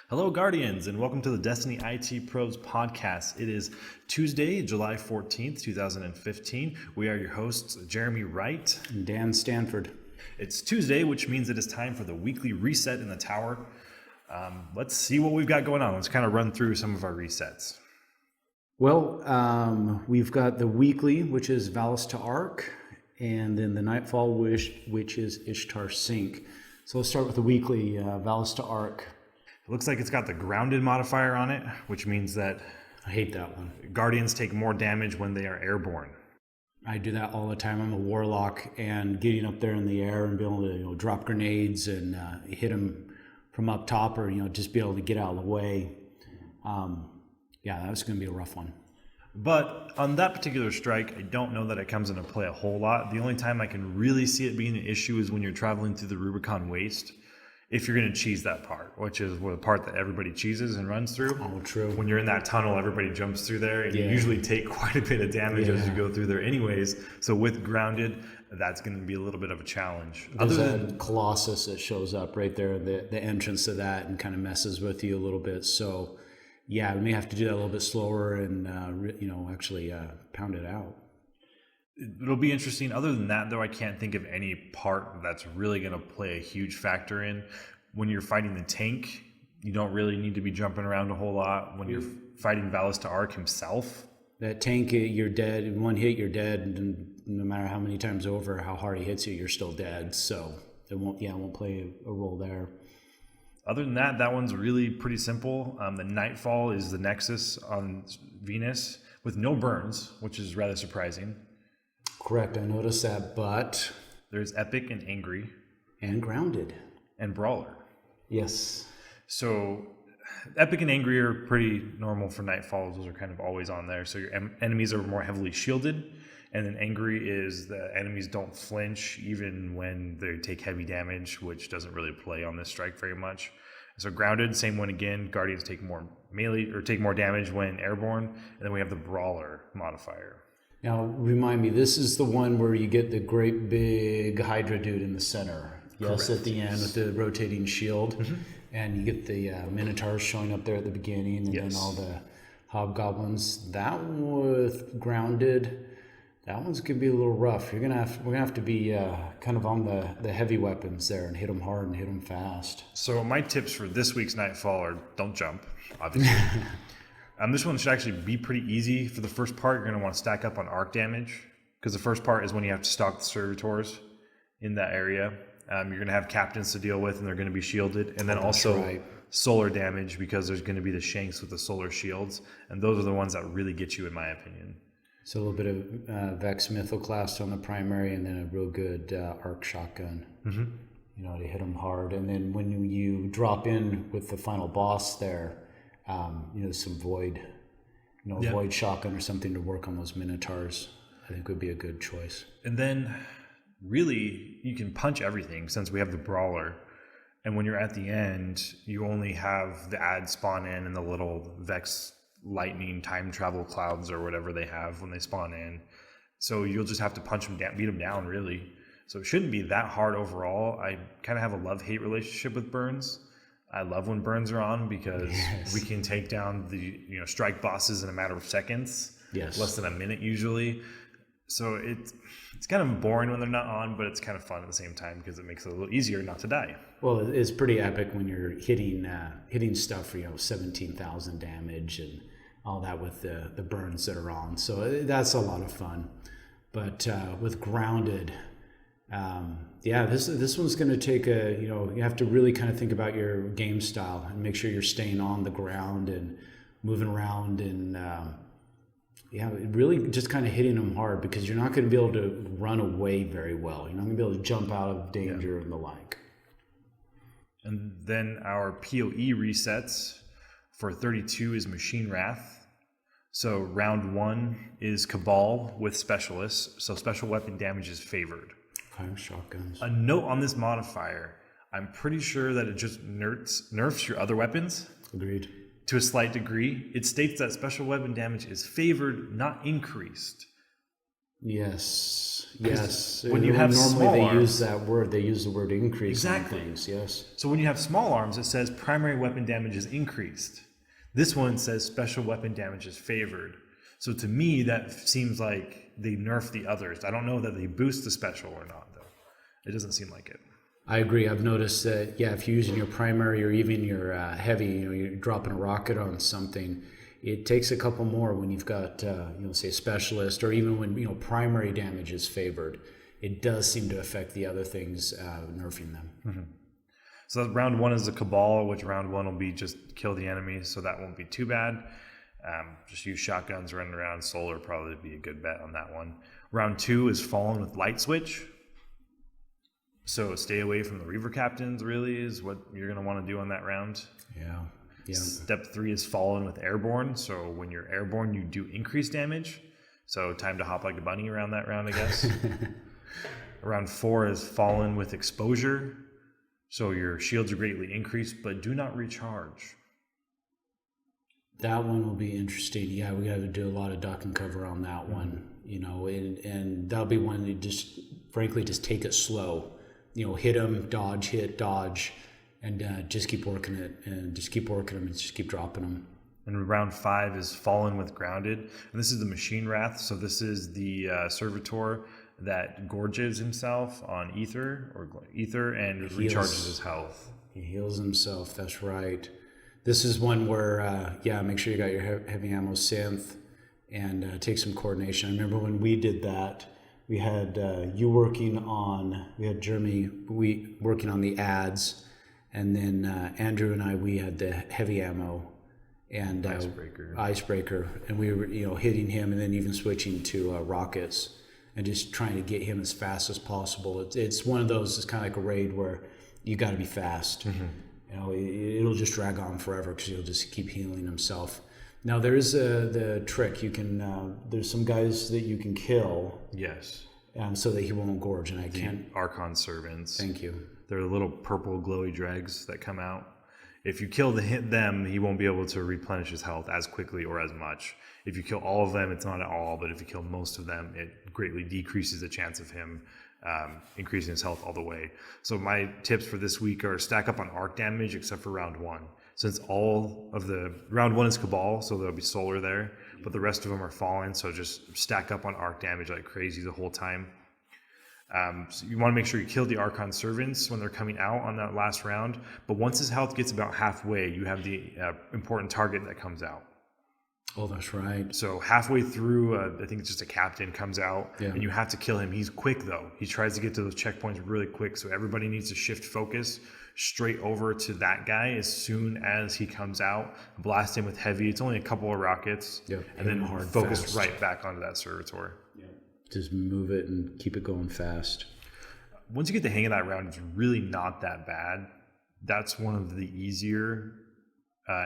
Hello, Guardians, and welcome to the Destiny IT Pros podcast. It is Tuesday, July 14th, 2015. We are your hosts, Jeremy Wright and Dan Stanford. It's Tuesday, which means it is time for the weekly reset in the tower. Let's see what we've got going on. Let's kind of run through some of our resets. Well, we've got the weekly, which is Valis to Arc, and then the Nightfall, which is Ishtar Sync. So let's start with the weekly, Valis to Arc. It looks like it's got the grounded modifier on it, which means that I hate that one. Guardians take more damage when they are airborne. I do that all the time. I'm a warlock, and getting up there in the air and being able to drop grenades and hit them from up top, or just be able to get out of the way. That was going to be a rough one. But on that particular strike, I don't know that it comes into play a whole lot. The only time I can really see it being an issue is when you're traveling through the Rubicon Waste. If you're going to cheese that part, which is the part that everybody cheeses and runs through. Oh, true. When you're in that tunnel, everybody jumps through there, and you usually take quite a bit of damage as you go through there anyways. So with grounded, that's going to be a little bit of a challenge. There's that Colossus that shows up right there, the entrance to that, and kind of messes with you a little bit. So, we may have to do that a little bit slower and, actually pound it out. It'll be interesting. Other than that, though, I can't think of any part that's really going to play a huge factor in. When you're fighting the tank, you don't really need to be jumping around a whole lot. When you're fighting Valis to Arc himself, that tank, you're dead. In one hit, you're dead, and no matter how many times over, how hard he hits you, you're still dead. So it won't play a role there. Other than that, that one's really pretty simple. The Nightfall is the Nexus on Venus with no burns, which is rather surprising. Correct, I noticed that, but there's Epic and Angry. And Grounded. And Brawler. Yes. So Epic and Angry are pretty normal for Nightfalls. Those are kind of always on there. So your enemies are more heavily shielded. And then Angry is the enemies don't flinch even when they take heavy damage, which doesn't really play on this strike very much. So Grounded, same one again. Guardians take more melee or take more damage when airborne. And then we have the Brawler modifier. Now, remind me, this is the one where you get the great big Hydra dude in the center. Yes, at the end with the rotating shield. Mm-hmm. And you get the Minotaurs showing up there at the beginning, and then all the Hobgoblins. That one with Grounded, that one's going to be a little rough. We're gonna have to be kind of on the heavy weapons there and hit them hard and hit them fast. So my tips for this week's Nightfall are don't jump, obviously. This one should actually be pretty easy. For the first part, you're going to want to stack up on arc damage, because the first part is when you have to stalk the servitors in that area. You're going to have captains to deal with, and they're going to be shielded. And then solar damage, because there's going to be the Shanks with the solar shields. And those are the ones that really get you, in my opinion. So a little bit of Vex Mythoclast on the primary, and then a real good arc shotgun. Mm-hmm. To hit them hard. And then when you drop in with the final boss there, some void, void shotgun or something to work on those Minotaurs, I think would be a good choice. And then really you can punch everything, since we have the Brawler. And when you're at the end, you only have the add spawn in and the little Vex lightning time travel clouds or whatever they have when they spawn in. So you'll just have to punch them down, beat them down, really. So it shouldn't be that hard overall. I kind of have a love-hate relationship with burns. I love when burns are on, because we can take down the strike bosses in a matter of seconds. Yes. Less than a minute usually. So it's kind of boring when they're not on, but it's kind of fun at the same time, because it makes it a little easier not to die. Well, it's pretty epic when you're hitting stuff for 17,000 damage and all that with the burns that are on. So that's a lot of fun. But with Grounded, this one's going to take you have to really kind of think about your game style and make sure you're staying on the ground and moving around and really just kind of hitting them hard, because you're not going to be able to run away very well. You're not going to be able to jump out of danger and the like. And then our PoE resets for 32 is Machine Wrath. So round 1 is Cabal with Specialists. So special weapon damage is favored. Shotguns. A note on this modifier, I'm pretty sure that it just nerfs your other weapons. Agreed. To a slight degree. It states that special weapon damage is favored, not increased. Yes. Yes. When you have normally small they arms, use that word. They use the word increase exactly. on things. Yes. So when you have small arms, it says primary weapon damage is increased. This one says special weapon damage is favored. So to me, that seems like they nerf the others. I don't know that they boost the special or not, though. It doesn't seem like it. I agree. I've noticed that, if you're using your primary or even your heavy, you're dropping a rocket on something, it takes a couple more when you've got, say a specialist, or even when, primary damage is favored. It does seem to affect the other things, nerfing them. Mm-hmm. So round 1 is the Cabal, which round 1 will be just kill the enemy, so that won't be too bad. Just use shotguns running around. Solar probably be a good bet on that one. Round 2 is Fallen with Light Switch. So stay away from the Reaver Captains, really, is what you're going to want to do on that round. Yeah. Step 3 is Fallen with Airborne. So when you're airborne, you do increase damage. So time to hop like a bunny around that round, I guess. Round 4 is Fallen with Exposure. So your shields are greatly increased, but do not recharge. That one will be interesting. Yeah, we got to do a lot of duck and cover on that one, and that'll be one that just, frankly, just take it slow. Hit them, dodge, hit, dodge, and just keep working it, and just keep working them, and just keep dropping them. And round 5 is Fallen with Grounded, and this is the Machine Wrath. So this is the servitor that gorges himself on ether and recharges his health. He heals himself. That's right. This is one where, make sure you got your heavy ammo synth and take some coordination. I remember when we did that, we had we had Jeremy working on the ads, and then Andrew and we had the heavy ammo and icebreaker, and we were hitting him, and then even switching to rockets and just trying to get him as fast as possible. It's one of those. It's kind of like a raid where you got to be fast. Mm-hmm. It'll just drag on forever because he'll just keep healing himself. Now there is the trick. You can there's some guys that you can kill. Yes. So that he won't gorge, and I can't. Archon servants. Thank you. They're little purple glowy dregs that come out. If you kill them, he won't be able to replenish his health as quickly or as much. If you kill all of them, it's not at all. But if you kill most of them, it greatly decreases the chance of him increasing his health all the way. So my tips for this week are stack up on arc damage except for round 1. Since all of the round 1 is Cabal, so there'll be Solar there, but the rest of them are Fallen. So just stack up on arc damage like crazy the whole time. So you want to make sure you kill the Archon servants when they're coming out on that last round. But once his health gets about halfway, you have the important target that comes out. Oh, that's right. So halfway through, I think it's just a captain comes out, and you have to kill him. He's quick, though. He tries to get to those checkpoints really quick, so everybody needs to shift focus straight over to that guy as soon as he comes out. Blast him with heavy. It's only a couple of rockets, and then focus right back onto that servitor. Just move it and keep it going fast. Once you get the hang of that round, it's really not that bad. That's one of the easier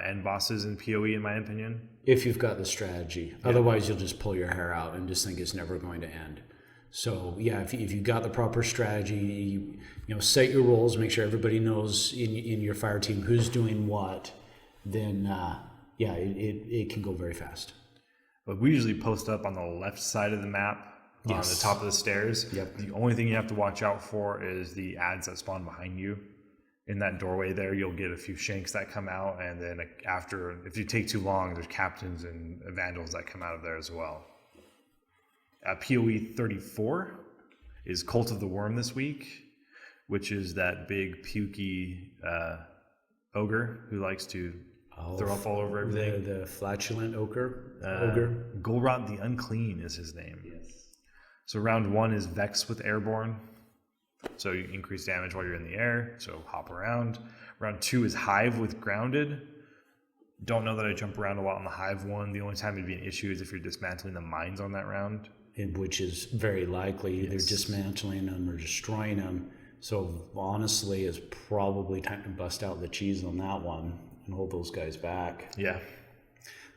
end bosses in PoE, in my opinion. If you've got the strategy. Otherwise, you'll just pull your hair out and just think it's never going to end. So, if you got the proper strategy, set your roles, make sure everybody knows in your fire team who's doing what, then, it can go very fast. But we usually post up on the left side of the map. On the top of the stairs. Yep. The only thing you have to watch out for is the ads that spawn behind you. In that doorway there, you'll get a few shanks that come out, and then if you take too long, there's captains and vandals that come out of there as well. PoE 34 is Cult of the Worm this week, which is that big pukey ogre who likes to throw up all over everything. The flatulent ogre. Golrot the Unclean is his name. Yes. So round 1 is Vex with Airborne. So you increase damage while you're in the air, so hop around. Round 2 is Hive with Grounded. Don't know that I jump around a lot on the Hive one. The only time it'd be an issue is if you're dismantling the mines on that round. Which is very likely. They're dismantling them or destroying them. So honestly, it's probably time to bust out the cheese on that one and hold those guys back. Yeah.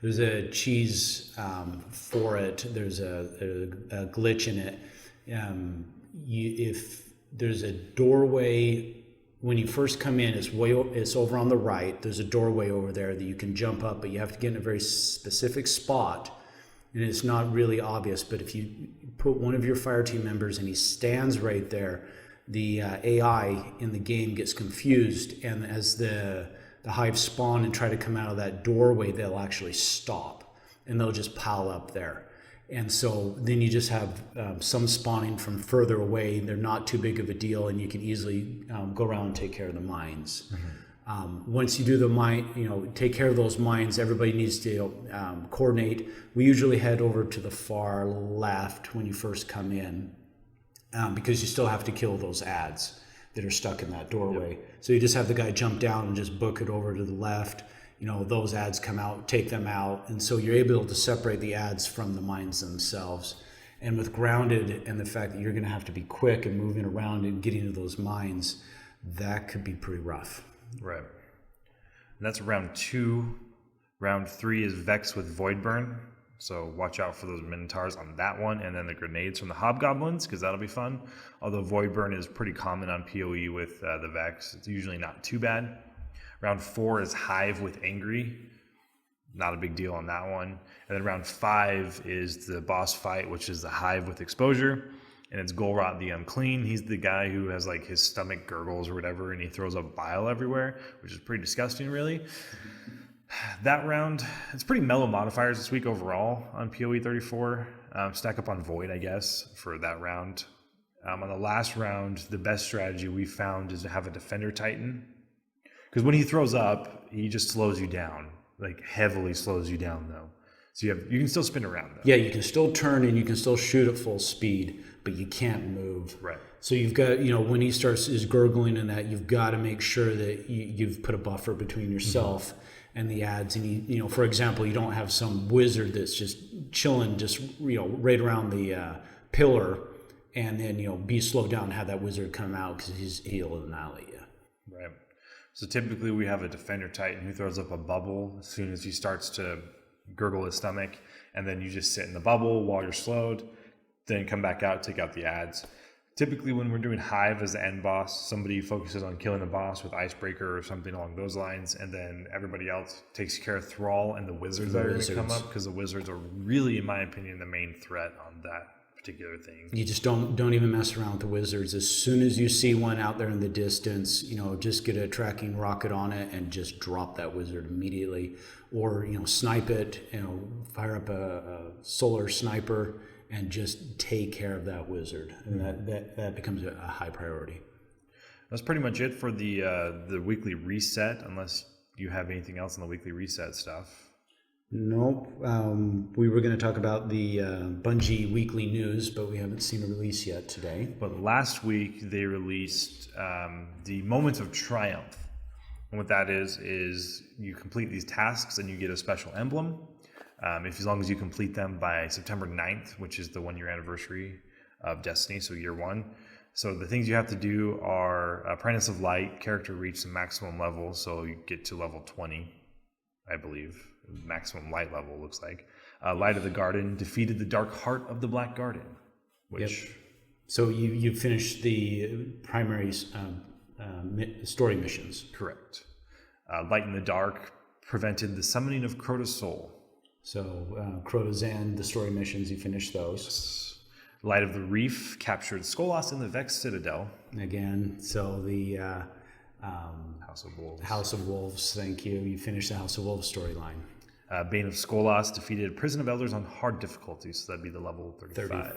There's a cheese for it. There's a glitch in it. If there's a doorway when you first come in, it's over on the right. There's a doorway over there that you can jump up, but you have to get in a very specific spot. and it's not really obvious, but if you put one of your fire team members and he stands right there, the AI in the game gets confused, and as the hive spawn and try to come out of that doorway, they'll actually stop and they'll just pile up there. And so then you just have some spawning from further away. They're not too big of a deal, and you can easily go around and take care of the mines. Once you do the mine, take care of those mines, everybody needs to coordinate. We usually head over to the far left when you first come in, because you still have to kill those ads that are stuck in that doorway. Yep. So you just have the guy jump down and just book it over to the left. Those ads come out, take them out. And so you're able to separate the ads from the mines themselves. And with grounded and the fact that you're going to have to be quick and moving around and getting to those mines, that could be pretty rough. Right. And that's round 2. Round 3 is Vex with Void Burn. So watch out for those Minotaurs on that one. And then the grenades from the Hobgoblins, because that'll be fun. Although Void Burn is pretty common on PoE with the Vex. It's usually not too bad. Round 4 is Hive with Angry. Not a big deal on that one. And then round 5 is the boss fight, which is the Hive with Exposure. And it's Golrot the Unclean. He's the guy who has like his stomach gurgles or whatever, and he throws up bile everywhere, which is pretty disgusting, really. That round, it's pretty mellow modifiers this week overall on PoE 34. Stack up on Void, I guess, for that round. On the last round, the best strategy we found is to have a Defender Titan. Because when he throws up, he just slows you down, like heavily slows you down, though. So you can still spin around, though. Yeah, you can still turn and you can still shoot at full speed, but you can't move. Right. So you've got, when he is gurgling and that, you've got to make sure that you've put a buffer between yourself and the ads. And for example, you don't have some wizard that's just chilling, just right around the pillar, and then be slowed down and have that wizard come out because he'll annihilate you. Right. So typically we have a Defender Titan who throws up a bubble as soon as he starts to gurgle his stomach, and then you just sit in the bubble while you're slowed, then come back out, take out the ads. Typically when we're doing Hive as the end boss, somebody focuses on killing the boss with Icebreaker or something along those lines, and then everybody else takes care of Thrall and the wizards that are going to come up, because the wizards are really, in my opinion, the main threat on that particular thing. You just don't even mess around with the wizards. As soon as you see one out there in the distance, just get a tracking rocket on it and just drop that wizard immediately, or snipe it, fire up a solar sniper and just take care of that wizard. And that becomes a high priority. That's pretty much it for the weekly reset, unless you have anything else on the weekly reset stuff. Nope. We were going to talk about the Bungie weekly news, but we haven't seen a release yet today. But last week they released the Moments of Triumph. And what that is you complete these tasks and you get a special emblem. As long as you complete them by September 9th, which is the 1-year anniversary of Destiny, so year 1. So the things you have to do are Apprentice of Light, character reach the maximum level, so you get to level 20, I believe. Maximum light level looks like. Light of the Garden, defeated the Dark Heart of the Black Garden, which... Yep. So you finished the primary story missions. Correct. Light in the Dark prevented the summoning of Crota's soul. So Crota's End, the story missions, you finished those. Yes. Light of the Reef captured Skolas in the Vex Citadel. Again, so the House of Wolves. House of Wolves, thank you. You finished the House of Wolves storyline. Bane of Skolas defeated Prison of Elders on hard difficulty, so that'd be the level 35.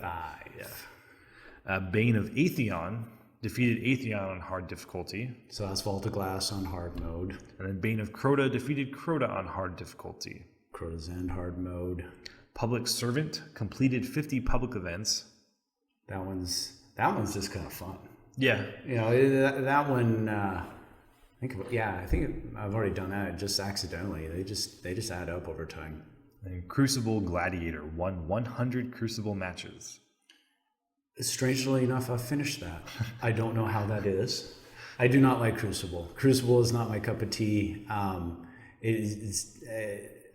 Yeah. Bane of Atheon defeated Atheon on hard difficulty. So that's Vault of Glass on hard mode. And then Bane of Crota defeated Crota on hard difficulty. Crota's End hard mode. Public Servant completed 50 public events. That one's just kind of fun. Yeah. That one. I think I've already done that just accidentally. They just add up over time. And Crucible Gladiator won 100 Crucible matches. Strangely enough, I've finished that. I don't know how that is. I do not like Crucible. Crucible is not my cup of tea.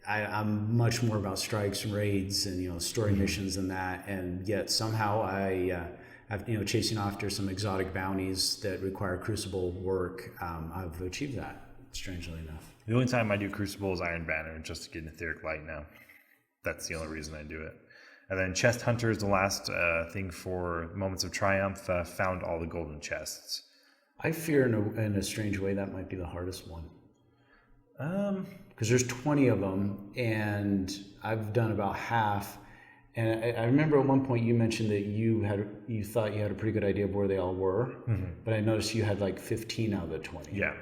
I'm much more about strikes and raids and story missions and that. And yet somehow I've chasing after some exotic bounties that require Crucible work. I've achieved that, strangely enough. The only time I do Crucible is Iron Banner, just to get an Etheric Light now. That's the only reason I do it. And then Chest Hunter is the last thing for Moments of Triumph. Found all the golden chests. I fear in a strange way that might be the hardest one. Because there's 20 of them, and I've done about half. And I remember at one point you mentioned that you thought you had a pretty good idea of where they all were, but I noticed you had like 15 out of the 20. Yeah.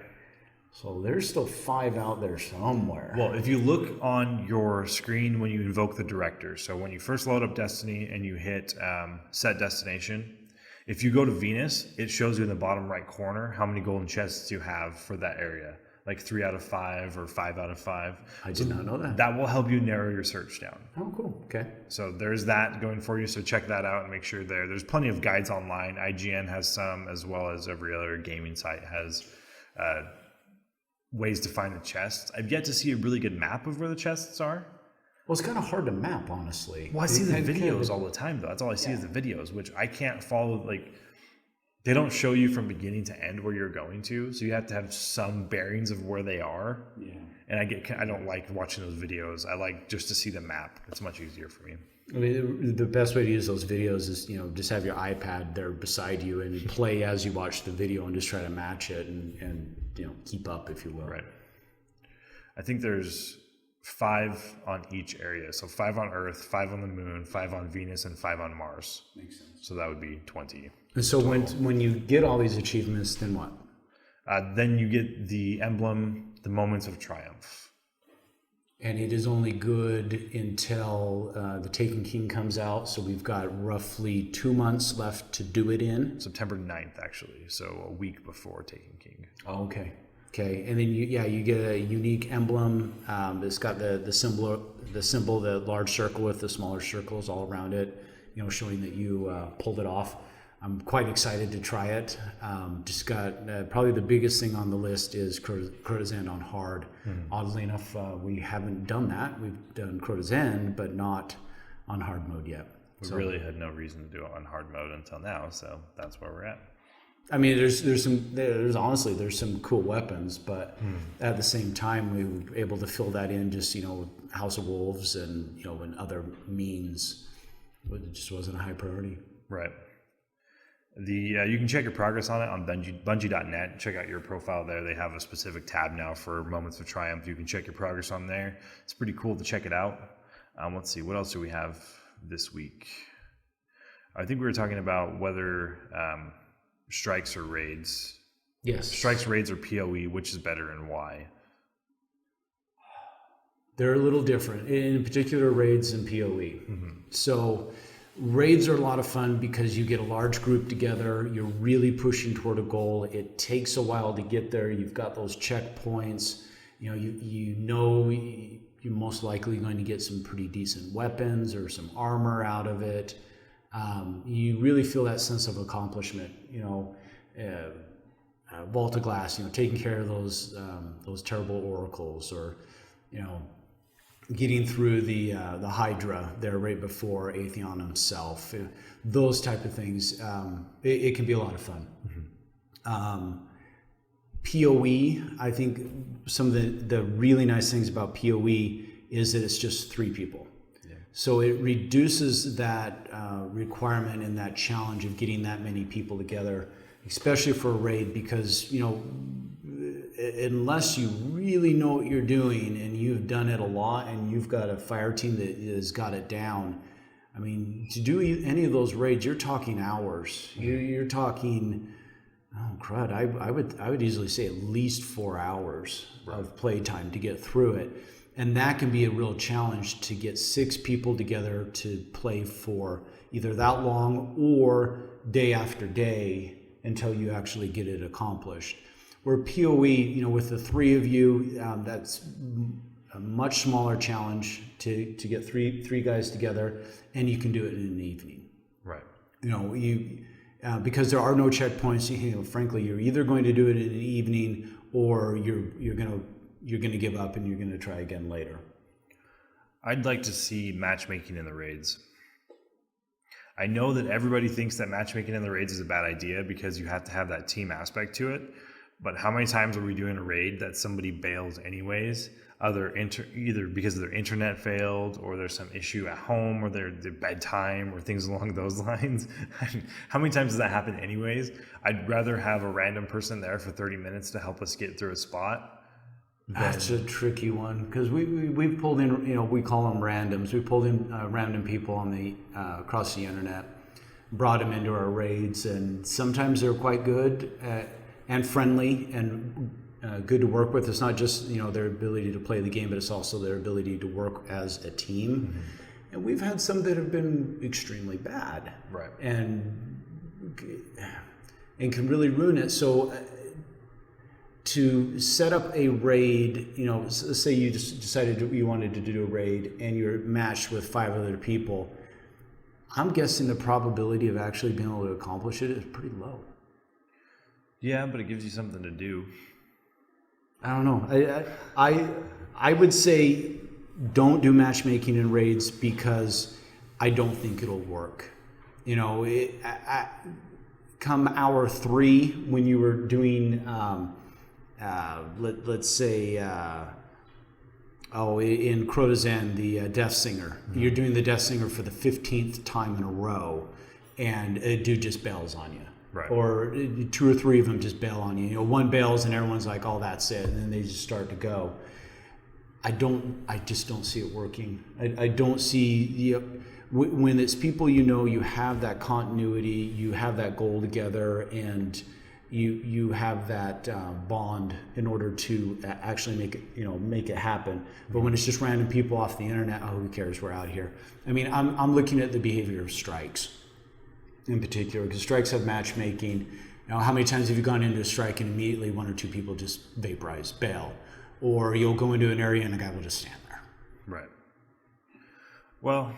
So there's still 5 out there somewhere. Well, if you look on your screen when you invoke the director, so when you first load up Destiny and you hit set destination, if you go to Venus, it shows you in the bottom right corner how many golden chests you have for that area. Like 3 out of 5 or 5 out of 5. I did not know that. That will help you narrow your search down. Oh, cool. Okay. So there's that going for you. So check that out and make sure there's plenty of guides online. IGN has some, as well as every other gaming site has ways to find the chests. I've yet to see a really good map of where the chests are. Well, it's kind of hard to map, honestly. Well, I see the videos all the time, though. That's all I see is the videos, which I can't follow. Like, they don't show you from beginning to end where you're going to, so you have to have some bearings of where they are. Yeah. And I don't like watching those videos. I like just to see the map. It's much easier for me. I mean, the best way to use those videos is, just have your iPad there beside you and play as you watch the video and just try to match it and keep up, if you will. Right. I think there's 5 on each area. So 5 on Earth, 5 on the Moon, 5 on Venus, and 5 on Mars. Makes sense. So that would be 20. And so when you get all these achievements, then what? Then you get the emblem, the Moments of Triumph. And it is only good until the Taken King comes out. So we've got roughly 2 months left to do it in. September 9th, actually. So a week before Taken King. Oh, okay. Okay. And then you get a unique emblem. It's got the symbol, the large circle with the smaller circles all around it, showing that you pulled it off. I'm quite excited to try it. Just got probably the biggest thing on the list is Courtesan on hard. Oddly enough, we haven't done that. We've done Courtesan, but not on hard mode yet. We really had no reason to do it on hard mode until now, so that's where we're at. I mean, there's some cool weapons, but at the same time, we were able to fill that in just with House of Wolves and and other means. It just wasn't a high priority. Right. You can check your progress on it on Bungie.net. Check out your profile there. They have a specific tab now for Moments of Triumph. You can check your progress on there. It's pretty cool to check it out. Let's see, what else do we have this week? I think we were talking about whether strikes or raids. Yes. Strikes, raids, or PoE, which is better and why? They're a little different, in particular raids and PoE. So raids are a lot of fun because you get a large group together. You're really pushing toward a goal. It takes a while to get there. You've got those checkpoints. You're most likely going to get some pretty decent weapons or some armor out of it. You really feel that sense of accomplishment. Vault of Glass, taking care of those terrible oracles, or getting through the Hydra there right before Atheon himself. Those type of things. It can be a lot of fun. PoE, I think some of the really nice things about PoE is that it's just 3 people. Yeah. So it reduces that requirement and that challenge of getting that many people together, especially for a raid, because unless you really know what you're doing and you've done it a lot and you've got a fire team that has got it down, I mean, to do any of those raids, you're talking hours. You're talking, oh crud, I would easily say at least 4 hours of playtime to get through it. And that can be a real challenge to get 6 people together to play for either that long or day after day until you actually get it accomplished. Where PoE, with the 3 of you, that's a much smaller challenge to get three guys together, and you can do it in an evening. Right. Because there are no checkpoints. Frankly, you're either going to do it in an evening or you're gonna give up and you're gonna try again later. I'd like to see matchmaking in the raids. I know that everybody thinks that matchmaking in the raids is a bad idea because you have to have that team aspect to it. But how many times are we doing a raid that somebody bails anyways? either because their internet failed or there's some issue at home or their bedtime or things along those lines. How many times does that happen anyways? I'd rather have a random person there for 30 minutes to help us get through a spot. That's a tricky one because we've pulled in, we call them randoms. We pulled in random people on the across the internet, brought them into our raids, and sometimes they're quite good and friendly and good to work with. It's not just their ability to play the game, but it's also their ability to work as a team. Mm-hmm. And we've had some that have been extremely bad, right? And can really ruin it. So to set up a raid, let's say you just decided you wanted to do a raid and you're matched with 5 other people, I'm guessing the probability of actually being able to accomplish it is pretty low. Yeah, but it gives you something to do. I don't know. I would say don't do matchmaking in raids because I don't think it'll work. Come hour 3 when you were doing, let's say, in Crota's End, the Death Singer. Mm-hmm. You're doing the Death Singer for the 15th time in a row, and a dude just bails on you. Right. Or 2 or 3 of them just bail on you. One bails and everyone's like, "Oh, that's it," and then they just start to go. I just don't see it working. I don't see when it's people you have that continuity, you have that goal together, and you have that bond in order to actually make it happen. But when it's just random people off the internet, who cares? We're out here. I mean, I'm looking at the behavior of strikes in particular, because strikes have matchmaking. How many times have you gone into a strike and immediately 1 or 2 people just vaporize, bail, or you'll go into an area and a guy will just stand there? Right. Well,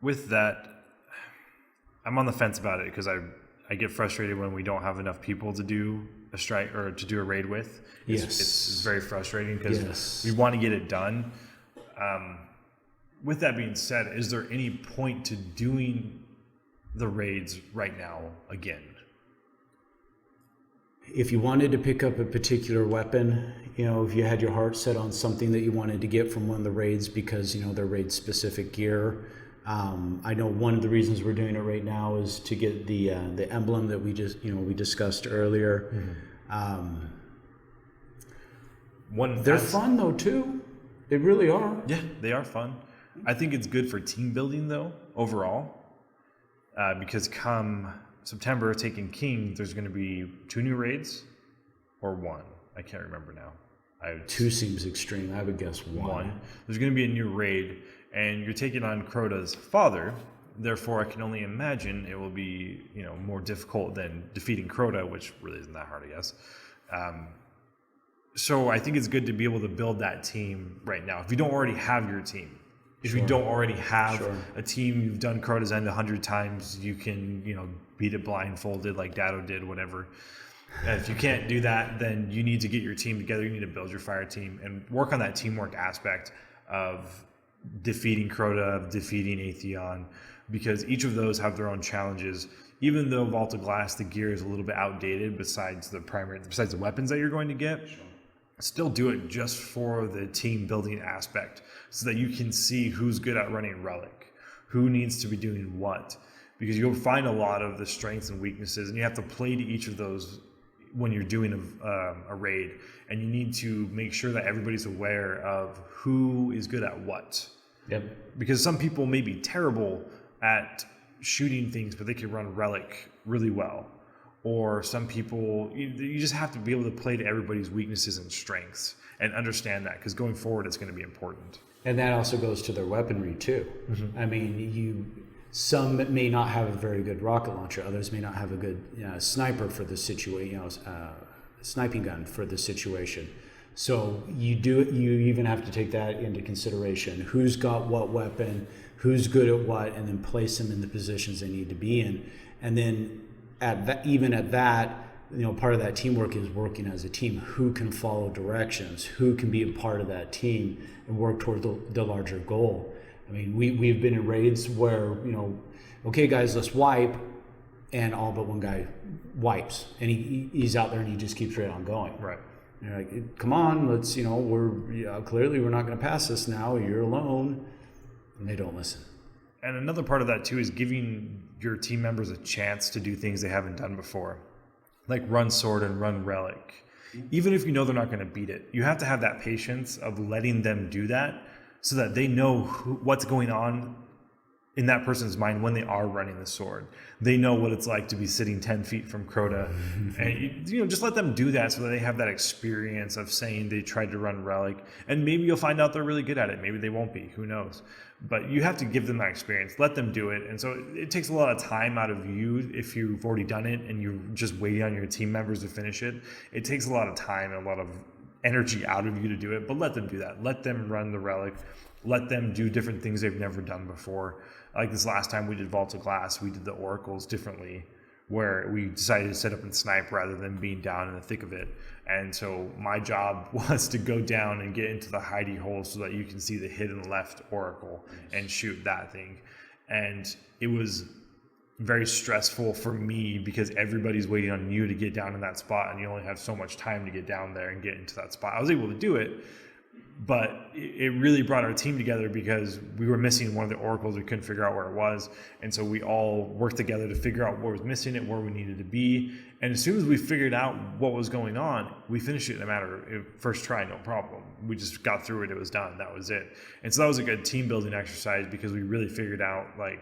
with that, I'm on the fence about it because I get frustrated when we don't have enough people to do a strike or to do a raid with. It's very frustrating because we want to get it done. With that being said, is there any point to doing the raids right now again? If you wanted to pick up a particular weapon, if you had your heart set on something that you wanted to get from one of the raids because, they're raid specific gear. I know one of the reasons we're doing it right now is to get the emblem that we discussed earlier. Mm-hmm. They're fun though too. They really are. Yeah, they are fun. I think it's good for team building though overall, because come September, Taken King, there's going to be 2 new raids, or 1. I can't remember now. 2 seems extreme. I would guess 1. There's going to be a new raid. And you're taking on Crota's father, therefore I can only imagine it will be, more difficult than defeating Crota, which really isn't that hard, I guess. So I think it's good to be able to build that team right now. If you don't already have your team, if you don't already have a team, you've done Crota's End 100 times, you can, beat it blindfolded like Dado did, whatever. And if you can't do that, then you need to get your team together. You need to build your fire team and work on that teamwork aspect of defeating Crota, of defeating Atheon, because each of those have their own challenges. Even though Vault of Glass, the gear is a little bit outdated besides the weapons that you're going to get, still do it just for the team building aspect so that you can see who's good at running Relic, who needs to be doing what, because you'll find a lot of the strengths and weaknesses, and you have to play to each of those when you're doing a raid, and you need to make sure that everybody's aware of who is good at what. Yep. Because some people may be terrible at shooting things, but they can run Relic really well. Or some people, you just have to be able to play to everybody's weaknesses and strengths and understand that, because going forward, it's going to be important. And that also goes to their weaponry too. Mm-hmm. I mean, some may not have a very good rocket launcher. Others may not have a good sniper for the situation, sniping gun for the situation. So you even have to take that into consideration. Who's got what weapon, who's good at what, and then place them in the positions they need to be in. And then even at that, part of that teamwork is working as a team. Who can follow directions? Who can be a part of that team and work toward the larger goal? I mean, we've been in raids where, okay, guys, let's wipe, and all but one guy wipes, and he's out there and he just keeps right on going. Right. And you're like, come on, let's, clearly we're not going to pass this now. You're alone. And they don't listen. And another part of that too is giving your team members a chance to do things they haven't done before, like run sword and run relic. Even if you know they're not going to beat it, you have to have that patience of letting them do that so that they know what's going on in that person's mind when they are running the sword. They know what it's like to be sitting 10 feet from Crota. And just let them do that so that they have that experience of saying they tried to run relic. And maybe you'll find out they're really good at it. Maybe they won't be. Who knows? But you have to give them that experience. Let them do it. And so it takes a lot of time out of you if you've already done it and you're just waiting on your team members to finish it. It takes a lot of time and a lot of energy out of you to do it. But let them do that. Let them run the relic. Let them do different things they've never done before. Like this last time we did Vault of Glass, we did the oracles differently, where we decided to set up and snipe rather than being down in the thick of it. And so my job was to go down and get into the hidey hole so that you can see the hidden left oracle and shoot that thing. And it was very stressful for me because everybody's waiting on you to get down in that spot and you only have so much time to get down there and get into that spot. I was able to do it, but it really brought our team together because we were missing one of the oracles. We couldn't figure out where it was. And so we all worked together to figure out what was missing and where we needed to be. And as soon as we figured out what was going on, we finished it in a matter of first try, no problem. We just got through it. It was done. That was it. And so that was a good team building exercise because we really figured out what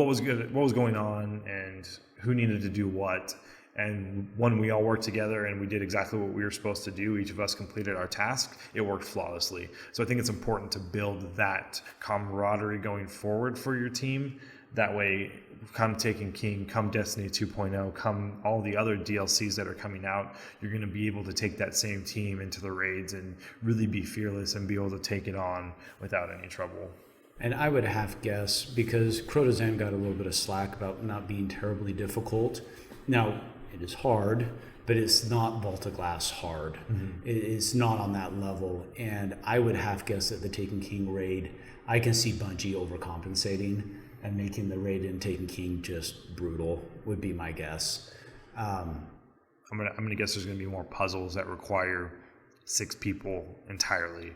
was going on and who needed to do what. And when we all worked together and we did exactly what we were supposed to do, each of us completed our task, it worked flawlessly. So I think it's important to build that camaraderie going forward for your team. That way, come Taken King, come Destiny 2.0, come all the other DLCs that are coming out, you're going to be able to take that same team into the raids and really be fearless and be able to take it on without any trouble. And I would half guess, because Crota's End got a little bit of slack about not being terribly difficult. Now, it is hard, but it's not Vault of Glass hard. Mm-hmm. It's not on that level. And I would half guess that the Taken King raid, I can see Bungie overcompensating and making the raid in Taken King just brutal, would be my guess. I'm gonna guess there's gonna be more puzzles that require 6 people entirely.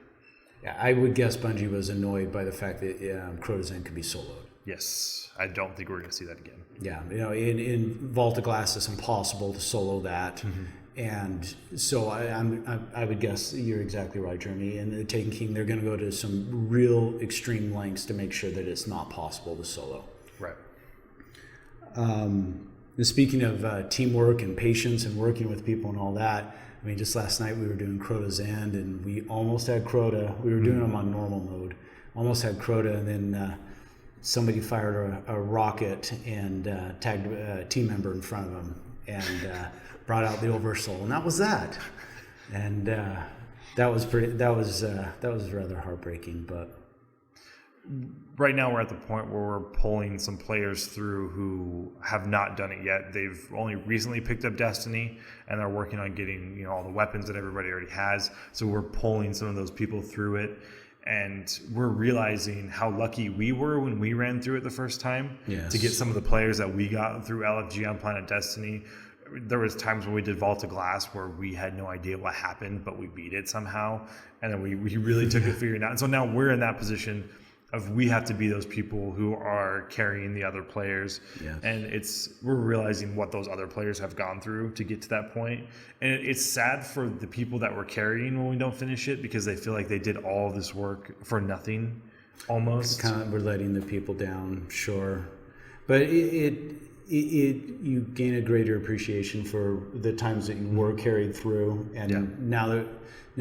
Yeah, I would guess Bungie was annoyed by the fact that Crota's End could be soloed. Yes, I don't think we're going to see that again. Yeah, in Vault of Glass, it's impossible to solo that, mm-hmm. And so I would guess you're exactly right, Jeremy. And the Taken King, they're going to go to some real extreme lengths to make sure that it's not possible to solo. Right. And speaking of teamwork and patience and working with people and all that, I mean, just last night we were doing Crota's End, and we almost had Crota. We were doing them on normal mode. Almost had Crota, and then somebody fired a rocket and tagged a team member in front of him and brought out the Oversoul, and that was that. And that was rather heartbreaking. But right now we're at the point where we're pulling some players through who have not done it yet. They've only recently picked up Destiny, and they're working on getting all the weapons that everybody already has. So we're pulling some of those people through it. And we're realizing how lucky we were when we ran through it the first time. Yes. To get some of the players that we got through LFG on Planet Destiny. There was times when we did Vault of Glass where we had no idea what happened, but we beat it somehow. And then we really took it figuring out. And so now we're in that position of we have to be those people who are carrying the other players. Yes. And we're realizing what those other players have gone through to get to that point. And it's sad for the people that we're carrying when we don't finish it because they feel like they did all this work for nothing, almost. We're letting the people down, sure. But you gain a greater appreciation for the times that you were carried through. And now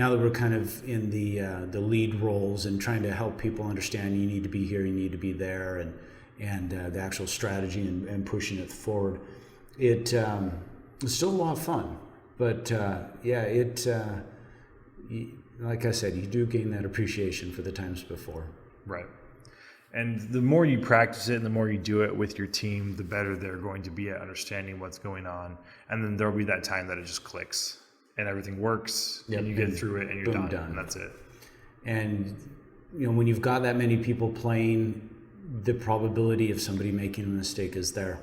that we're kind of in the lead roles and trying to help people understand you need to be here, you need to be there, and the actual strategy and pushing it forward, it's still a lot of fun. But like I said, you do gain that appreciation for the times before. Right. And the more you practice it and the more you do it with your team, the better they're going to be at understanding what's going on. And then there'll be that time that it just clicks. And everything works, and you get through it, and you're done, and that's it. And when you've got that many people playing, the probability of somebody making a mistake is there.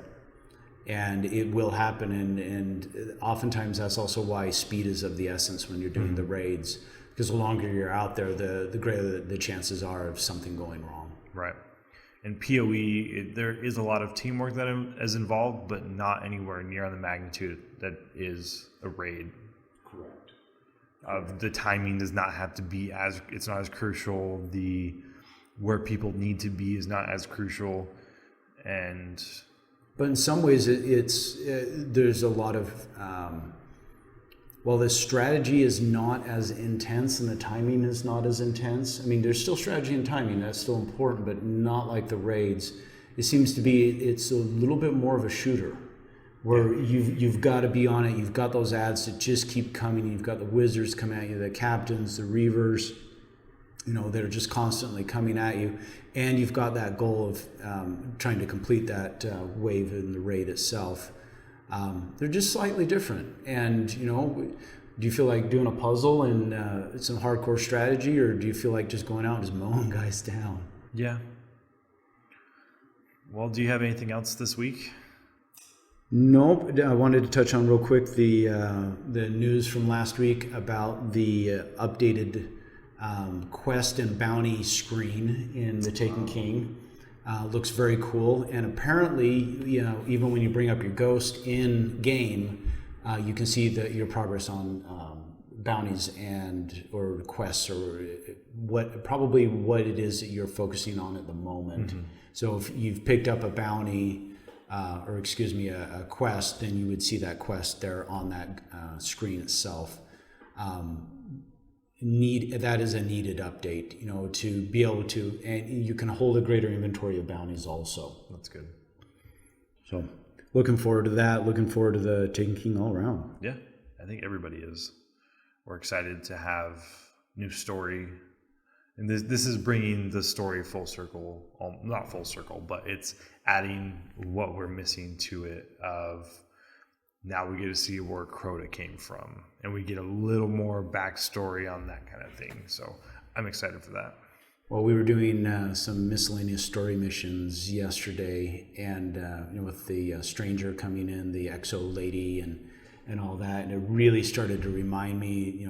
and it will happen. And oftentimes that's also why speed is of the essence when you're doing the raids, because the longer you're out there, the greater the chances are of something going wrong. Right. In PoE, there is a lot of teamwork that is involved, but not anywhere near on the magnitude that is a raid. Correct. The timing does not have to be it's not as crucial. The where people need to be is not as crucial, but in some ways there's a lot of while the strategy is not as intense and the timing is not as intense. I mean, there's still strategy and timing, that's still important, but not like the raids. It seems to be it's a little bit more of a shooter, where you've got to be on it. You've got those ads that just keep coming. You've got the wizards coming at you, the captains, the reavers, that are just constantly coming at you. And you've got that goal of trying to complete that wave in the raid itself. They're just slightly different. And, do you feel like doing a puzzle and it's some hardcore strategy, or do you feel like just going out and just mowing guys down? Yeah. Well, do you have anything else this week? Nope. I wanted to touch on real quick the news from last week about the updated quest and bounty screen in the Taken King. Looks very cool, and apparently, even when you bring up your ghost in game, you can see your progress on bounties or quests, or what it is that you're focusing on at the moment. Mm-hmm. So if you've picked up a bounty, a quest, then you would see that quest there on that screen itself. That is a needed update, to be able to, and you can hold a greater inventory of bounties also. That's good. So looking forward to that. Looking forward to the Taken King all around. Yeah, I think everybody is. We're excited to have new story. And this is bringing the story full circle, not full circle, but it's adding what we're missing to it of now we get to see where Crota came from, and we get a little more backstory on that kind of thing. So I'm excited for that. Well, we were doing some miscellaneous story missions yesterday, and with the stranger coming in, the Exo lady, and all that, and it really started to remind me,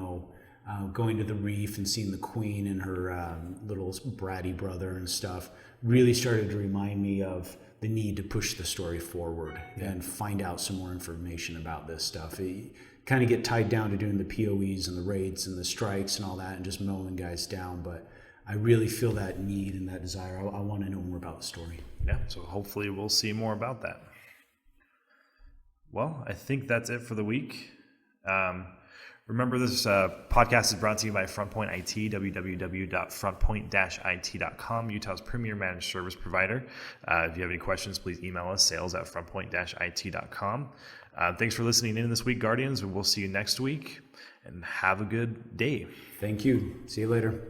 going to the reef and seeing the queen and her little bratty brother and stuff really started to remind me of the need to push the story forward and find out some more information about this stuff. You kind of get tied down to doing the POEs and the raids and the strikes and all that and just mowing guys down, but I really feel that need and that desire. I want to know more about the story. Yeah, so hopefully we'll see more about that. Well, I think that's it for the week. Remember, this podcast is brought to you by Frontpoint-IT, www.frontpoint-it.com, Utah's premier managed service provider. If you have any questions, please email us, sales@frontpoint-it.com. Thanks for listening in this week, Guardians, and we'll see you next week, and have a good day. Thank you. See you later.